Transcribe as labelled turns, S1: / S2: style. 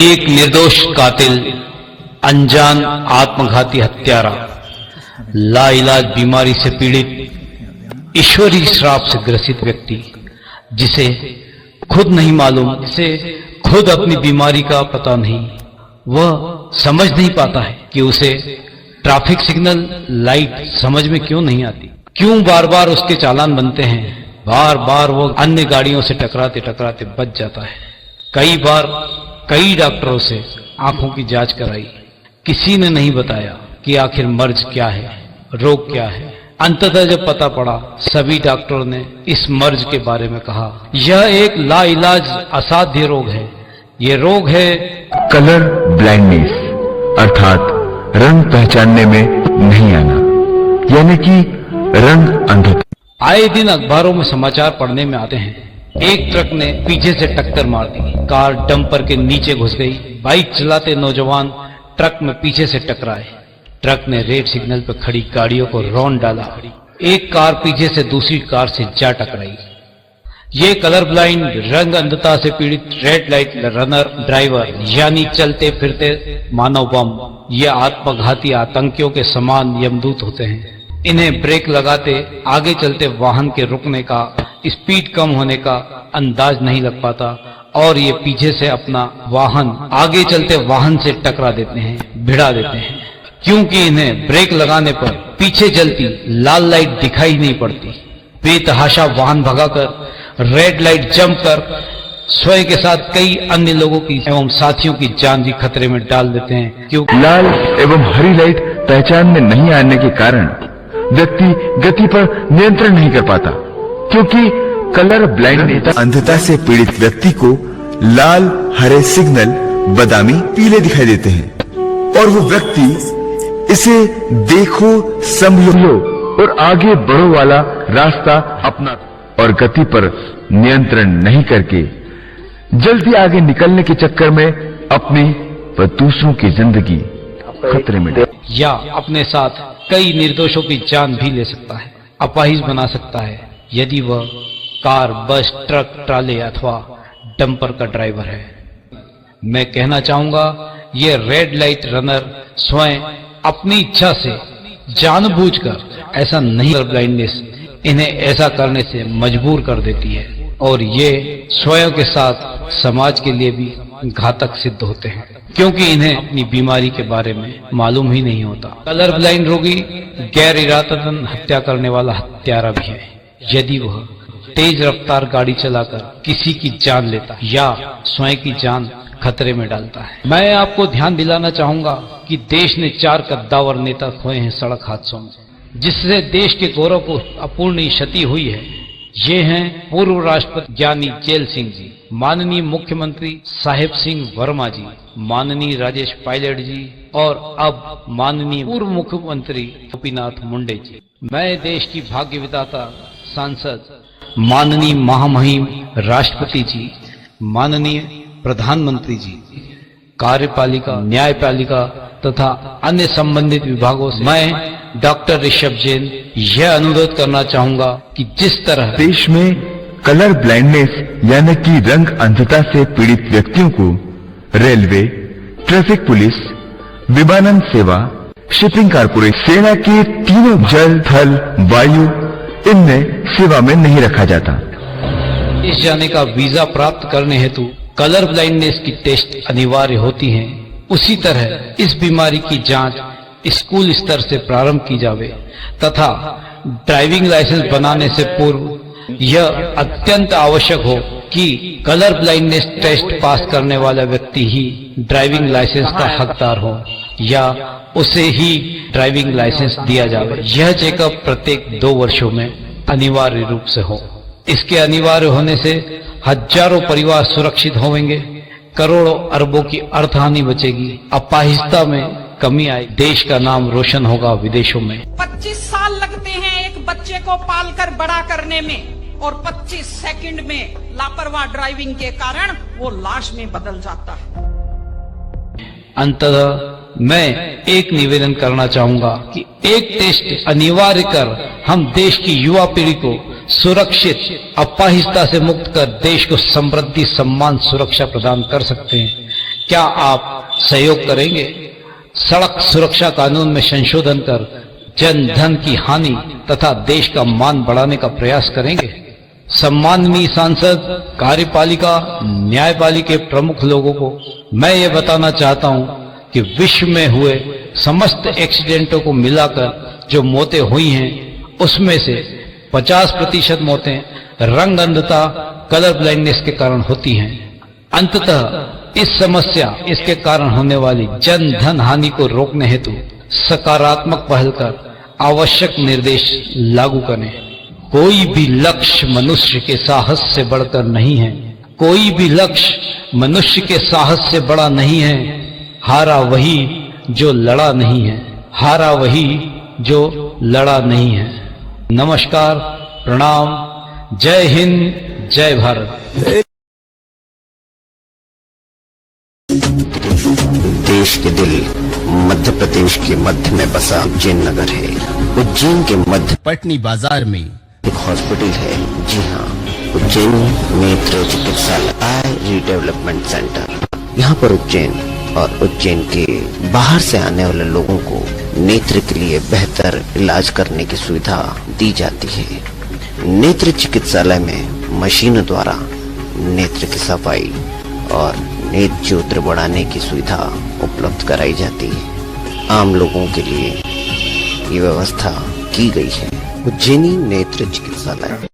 S1: एक निर्दोष कातिल, अनजान आत्मघाती हत्यारा, लाइलाज बीमारी से पीड़ित, ईश्वरीय श्राप से ग्रसित व्यक्ति, जिसे खुद नहीं मालूम, जिसे खुद अपनी बीमारी का पता नहीं, वह समझ नहीं पाता है कि उसे ट्रैफिक सिग्नल लाइट समझ में क्यों नहीं आती, क्यों बार बार उसके चालान बनते हैं, बार बार वो अन्य गाड़ियों से टकराते टकराते बच जाता है। कई बार कई डॉक्टरों से आंखों की जांच कराई, किसी ने नहीं बताया कि आखिर मर्ज क्या है, रोग क्या है। अंततः जब पता पड़ा, सभी डॉक्टरों ने इस मर्ज के बारे में कहा, यह एक लाइलाज असाध्य रोग है। यह रोग है
S2: कलर ब्लाइंडनेस, अर्थात रंग पहचानने में नहीं आना, यानी कि रंग अंधता।
S1: आए दिन अखबारों में समाचार पढ़ने में आते हैं, एक ट्रक ने पीछे से टक्कर मार दी, कार डंपर के नीचे घुस गई, बाइक चलाते नौजवान ट्रक में पीछे से टकराए, ट्रक ने रेड सिग्नल पर खड़ी गाड़ियों को रौंद डाला, एक कार पीछे से दूसरी कार से जा टकराई। ये कलर ब्लाइंड, रंग अंधता से पीड़ित रेड लाइट रनर ड्राइवर, यानी चलते फिरते मानव बम, ये आत्मघाती आतंकियों के समान यमदूत होते हैं। इन्हें ब्रेक लगाते, आगे चलते वाहन के रुकने का, स्पीड कम होने का अंदाज नहीं लग पाता और ये पीछे से अपना वाहन आगे चलते वाहन से टकरा देते हैं, भिड़ा देते हैं, क्योंकि इन्हें ब्रेक लगाने पर पीछे जलती लाल लाइट दिखाई नहीं पड़ती। बेतहाशा वाहन भगाकर रेड लाइट जंप कर स्वयं के साथ कई अन्य लोगों की एवं साथियों की जान भी खतरे में डाल देते हैं, क्योंकि
S2: लाल एवं हरी लाइट पहचान में नहीं आने के कारण व्यक्ति गति पर नियंत्रण नहीं कर पाता, क्योंकि कलर ब्लाइंडनेस अंधता से पीड़ित व्यक्ति को लाल हरे सिग्नल बादामी पीले दिखाई देते हैं और वो व्यक्ति इसे देखो संभलो और आगे बढ़ो वाला रास्ता अपना और गति पर नियंत्रण नहीं करके जल्दी आगे निकलने के चक्कर में अपनी व दूसरों की जिंदगी खतरे में
S1: या अपने साथ कई निर्दोषों की जान भी ले सकता है, अपाहिज बना सकता है, यदि वह कार, बस, ट्रक, ट्राले अथवा डंपर का ड्राइवर है। मैं कहना चाहूंगा, ये रेड लाइट रनर स्वयं अपनी इच्छा से जानबूझकर ऐसा नहीं, ब्लाइंडनेस इन्हें ऐसा करने से मजबूर कर देती है और ये स्वयं के साथ समाज के लिए भी घातक सिद्ध होते हैं, क्योंकि इन्हें अपनी बीमारी के बारे में मालूम ही नहीं होता। कलर ब्लाइंड रोगी गैर इरादतन हत्या करने वाला हत्यारा भी है, यदि वह तेज रफ्तार गाड़ी चलाकर किसी की जान लेता है या स्वयं की जान खतरे में डालता है। मैं आपको ध्यान दिलाना चाहूंगा कि देश ने 4 कद्दावर नेता खोए हैं सड़क हादसों में, जिससे देश के गौरव को अपूर्णीय क्षति हुई है। ये हैं पूर्व राष्ट्रपति ज्ञानी जेल सिंह जी, माननीय मुख्यमंत्री साहेब सिंह वर्मा जी, माननीय राजेश पायलट जी और अब माननीय पूर्व मुख्यमंत्री गोपीनाथ मुंडे जी। मैं देश की भाग्य विधाता सांसद माननीय महामहिम राष्ट्रपति जी, माननीय प्रधानमंत्री जी, कार्यपालिका, न्यायपालिका तथा अन्य संबंधित विभागों से मैं डॉक्टर ऋषभ जैन यह अनुरोध करना चाहूंगा कि जिस तरह
S2: देश में कलर ब्लाइंडनेस यानी कि रंग अंधता से पीड़ित व्यक्तियों को रेलवे, ट्रैफिक पुलिस, विमानन सेवा, शिपिंग कारपोरेशन, सेना के तीनों जल, थल, वायु इनमें सेवा में नहीं रखा जाता।
S1: इस जाने का वीजा प्राप्त करने हेतु कलर ब्लाइंडनेस की टेस्ट अनिवार्य होती हैं। उसी तरह इस बीमारी की जांच स्कूल स्तर से प्रारंभ की जावे तथा ड्राइविंग लाइसेंस बनाने से पूर्व यह अत्यंत आवश्यक हो कि कलर ब्लाइंडनेस टेस्ट पास करने वाला व्यक्ति ही ड्राइविंग लाइसेंस का हकदार हो या उसे ही ड्राइविंग लाइसेंस दिया जावे। यह चेकअप प्रत्येक 2 वर्षों में अनिवार्य रूप से हो। इसके अनिवार्य होने से हजारों परिवार सुरक्षित होंगे, करोड़ों अरबों की अर्थहानि बचेगी, अपाहिजता में कमी आई, देश का नाम रोशन होगा विदेशों में।
S3: 25 साल लगते हैं एक बच्चे को पालकर बड़ा करने में और 25 सेकंड में लापरवाह ड्राइविंग के कारण वो लाश में बदल जाता है।
S1: अंततः मैं एक निवेदन करना चाहूंगा कि एक टेस्ट अनिवार्य कर हम देश की युवा पीढ़ी को सुरक्षित, अपाहिजता से मुक्त कर देश को समृद्धि, सम्मान, सुरक्षा प्रदान कर सकते हैं। क्या आप सहयोग करेंगे? सड़क सुरक्षा कानून में संशोधन कर जन धन की हानि तथा देश का मान बढ़ाने का प्रयास करेंगे? सम्माननीय सांसद, कार्यपालिका, न्यायपालिका के प्रमुख लोगों को मैं ये बताना चाहता हूं कि विश्व में हुए समस्त एक्सीडेंटों को मिलाकर जो मौतें हुई हैं उसमें से 50% मौतें रंग अंधता, कलर ब्लाइंडनेस के कारण होती हैं। अंततः इस समस्या, इसके कारण होने वाली जन धन हानि को रोकने हेतु सकारात्मक पहल कर आवश्यक निर्देश लागू करें। कोई भी लक्ष्य मनुष्य के साहस से बढ़कर नहीं है। कोई भी लक्ष्य मनुष्य के साहस से बड़ा नहीं है। हारा वही जो लड़ा नहीं है। हारा वही जो लड़ा नहीं है। नमस्कार, प्रणाम, जय हिंद, जय भारत।
S4: देश के दिल मध्य प्रदेश के मध्य में बसा उज्जैन नगर है। उज्जैन के मध्य
S5: पटनी बाजार में
S4: एक हॉस्पिटल है। जी हाँ, उज्जैन नेत्र चिकित्सालय आई रीडेवलपमेंट सेंटर। यहाँ पर उज्जैन और उज्जैन के बाहर से आने वाले लोगों को नेत्र के लिए बेहतर इलाज करने की सुविधा दी जाती है। नेत्र चिकित्सालय में मशीनों द्वारा नेत्र की सफाई और नेत्र ज्योति बढ़ाने की सुविधा उपलब्ध कराई जाती है। आम लोगों के लिए ये व्यवस्था की गई है। उज्जैनी नेत्र चिकित्सालय।